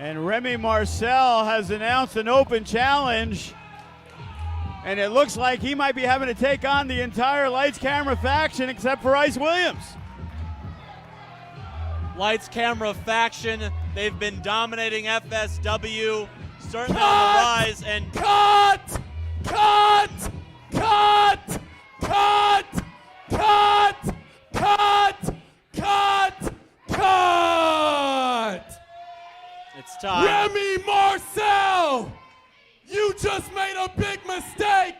And Remy Marcel has announced an open challenge. And it looks like he might be having to take on the entire Lights Camera faction except for Ice Williams. Lights Camera faction, they've been dominating FSW, certainly on the rise. And Cut! it's time. Remy Marcel, you just made a big mistake,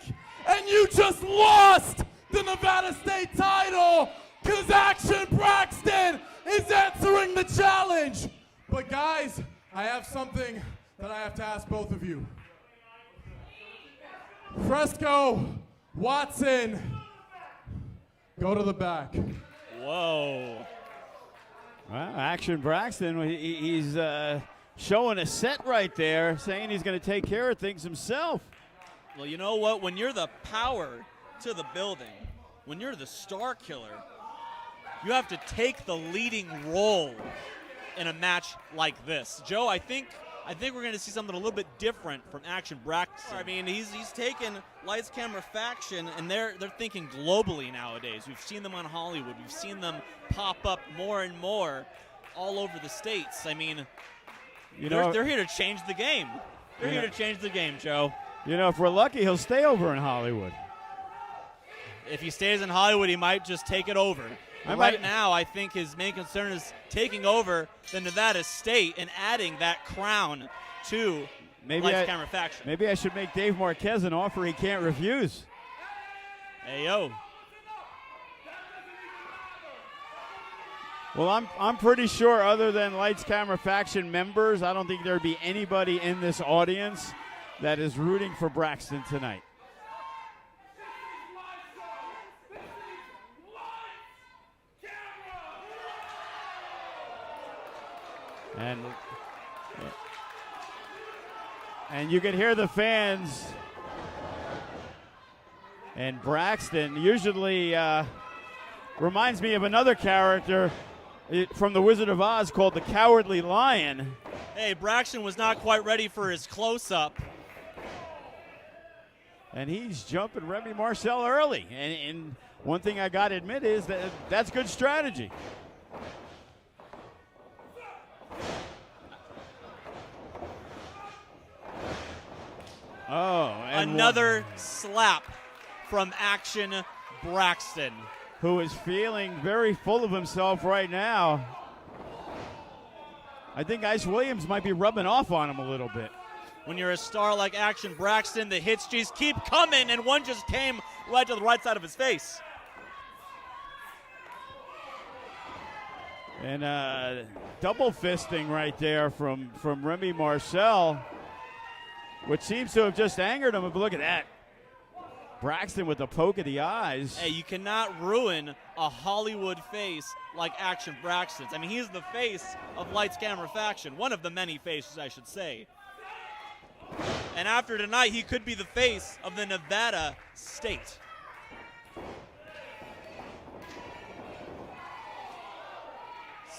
and you just lost the Nevada State title, because Action Braxton is answering the challenge. But guys, I have something that I have to ask both of you. Fresco, Watson, go to the back. Whoa. Well, Action Braxton, he's showing a set right there, saying he's going to take care of things himself. Well, you know what? When you're the power to the building, when you're the star killer, you have to take the leading role in a match like this. Joe, I think we're going to see something a little bit different from Action Braxton. I mean, he's taken Lights Camera faction, and they're thinking globally nowadays. We've seen them on Hollywood. We've seen them pop up more and more all over the states. I mean, they're here to change the game. They're here to change the game, Joe. You know, if we're lucky, he'll stay over in Hollywood. If he stays in Hollywood, he might just take it over. Right now, I think his main concern is taking over the Nevada State and adding that crown to Lights Camera faction. Maybe I should make Dave Marquez an offer he can't refuse. Hey, yo. Well, I'm pretty sure other than Lights Camera faction members, I don't think there'd be anybody in this audience that is rooting for Braxton tonight. And you can hear the fans. And Braxton usually reminds me of another character from The Wizard of Oz called the Cowardly Lion. Hey, Braxton was not quite ready for his close-up. And he's jumping Remy Marcel early. And one thing I got to admit is that that's good strategy. Oh, and another slap from Action Braxton, who is feeling very full of himself right now. I think Ice Williams might be rubbing off on him a little bit. When you're a star like Action Braxton, the hits just keep coming, and one just came right to the right side of his face. And double fisting right there from Remy Marcel, which seems to have just angered him. But look at that. Braxton with the poke of the eyes. Hey, you cannot ruin a Hollywood face like Action Braxton's. I mean, he's the face of Lights Camera faction, one of the many faces, I should say. And after tonight, he could be the face of the Nevada State.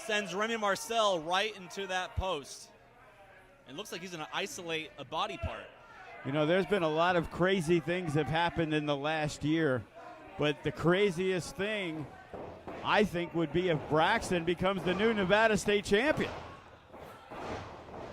Sends Remy Marcel right into that post. It looks like he's going to isolate a body part. You know, there's been a lot of crazy things that have happened in the last year, but the craziest thing, I think, would be if Braxton becomes the new Nevada State champion.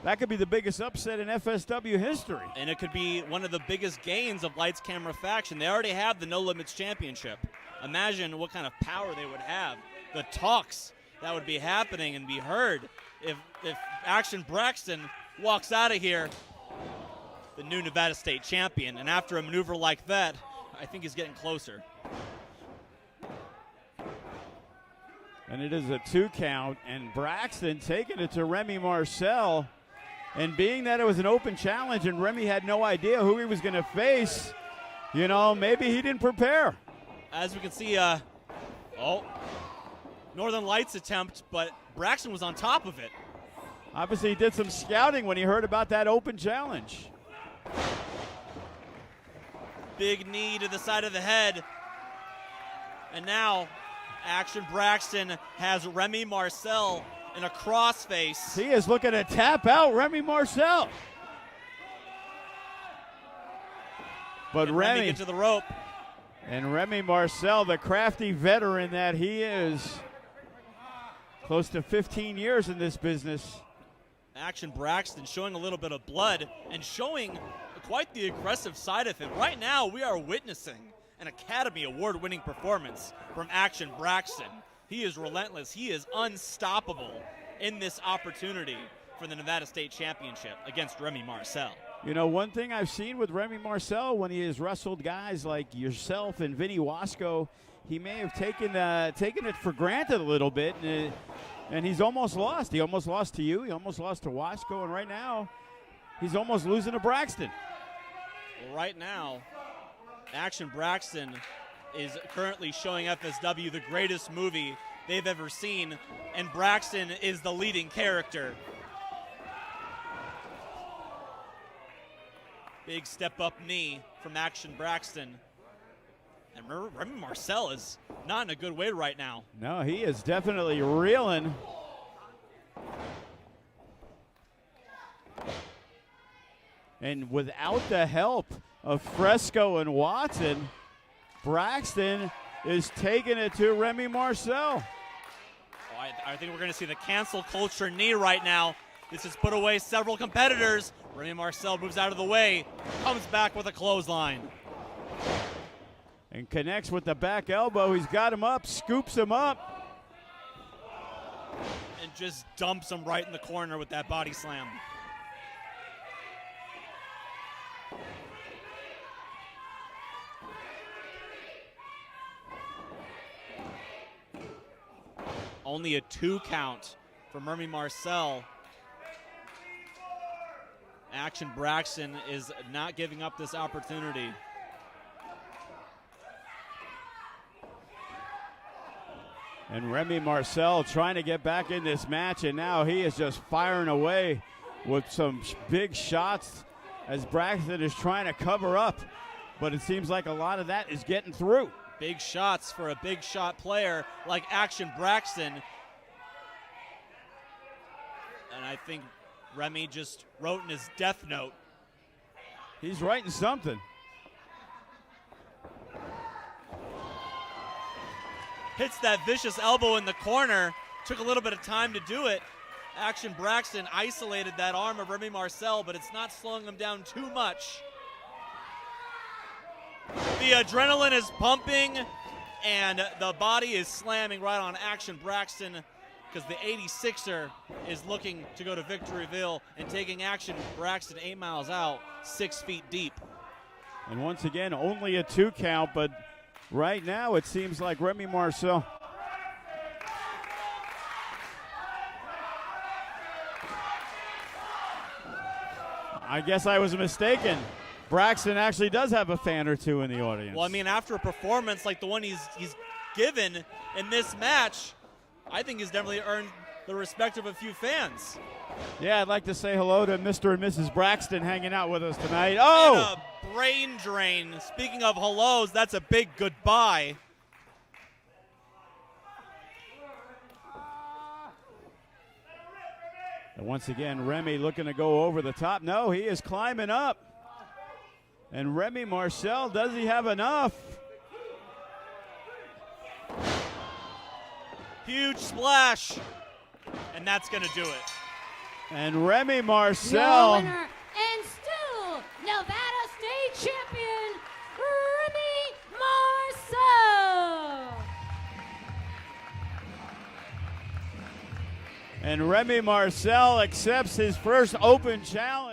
That could be the biggest upset in FSW history. And it could be one of the biggest gains of Lights Camera faction. They already have the No Limits Championship. Imagine what kind of power they would have. The talks that would be happening and be heard if Action Braxton walks out of here the new Nevada State champion. And after a maneuver like that, I think he's getting closer. And it is a 2 count, and Braxton taking it to Remy Marcel. And being that it was an open challenge and Remy had no idea who he was going to face, you know, maybe he didn't prepare. As we can see, Northern Lights attempt, but Braxton was on top of it. Obviously, he did some scouting when he heard about that open challenge. Big knee to the side of the head. And now Action Braxton has Remy Marcel in a crossface. He is looking to tap out Remy Marcel. But Remy get to the rope. And Remy Marcel, the crafty veteran that he is, close to 15 years in this business. Action Braxton showing a little bit of blood and showing quite the aggressive side of him. Right now, we are witnessing an Academy Award-winning performance from Action Braxton. He is relentless. He is unstoppable in this opportunity for the Nevada State Championship against Remy Marcel. You know, one thing I've seen with Remy Marcel when he has wrestled guys like yourself and Vinny Wasco, he may have taken it for granted a little bit, and he's almost lost. He almost lost to you. He almost lost to Wasco, and right now he's almost losing to Braxton. Well, right now, Action Braxton is currently showing FSW the greatest movie they've ever seen, and Braxton is the leading character. Big step-up knee from Action Braxton. And Remy Marcel is not in a good way right now. No, he is definitely reeling. And without the help of Fresco and Watson, Braxton is taking it to Remy Marcel. Oh, I think we're going to see the cancel culture knee right now. This has put away several competitors. Remy Marcel moves out of the way, comes back with a clothesline. And connects with the back elbow. He's got him up, scoops him up. And just dumps him right in the corner with that body slam. Only a 2 count from Remy Marcel. Action Braxton is not giving up this opportunity. And Remy Marcel trying to get back in this match, and now he is just firing away with some big shots as Braxton is trying to cover up. But it seems like a lot of that is getting through. Big shots for a big shot player like Action Braxton. And I think Remy just wrote in his death note. He's writing something. Hits that vicious elbow in the corner. Took a little bit of time to do it. Action Braxton isolated that arm of Remy Marcel, but it's not slowing him down too much. The adrenaline is pumping, and the body is slamming right on Action Braxton because the 86er is looking to go to Victoryville and taking Action Braxton 8 miles out, 6 feet deep. And once again, only a 2 count, but right now it seems like Remy Marcel. I guess I was mistaken. Braxton actually does have a fan or two in the audience. Well, I mean, after a performance like the one he's given in this match, I think he's definitely earned the respect of a few fans. Yeah, I'd like to say hello to Mr. and Mrs. Braxton hanging out with us tonight. Oh! And a brain drain. Speaking of hellos, that's a big goodbye. And once again, Remy looking to go over the top. No, he is climbing up. And Remy Marcel, does he have enough? Huge splash. And that's going to do it. And Remy Your Marcel. winner and still Nevada State Champion, Remy Marcel. And Remy Marcel accepts his first open challenge.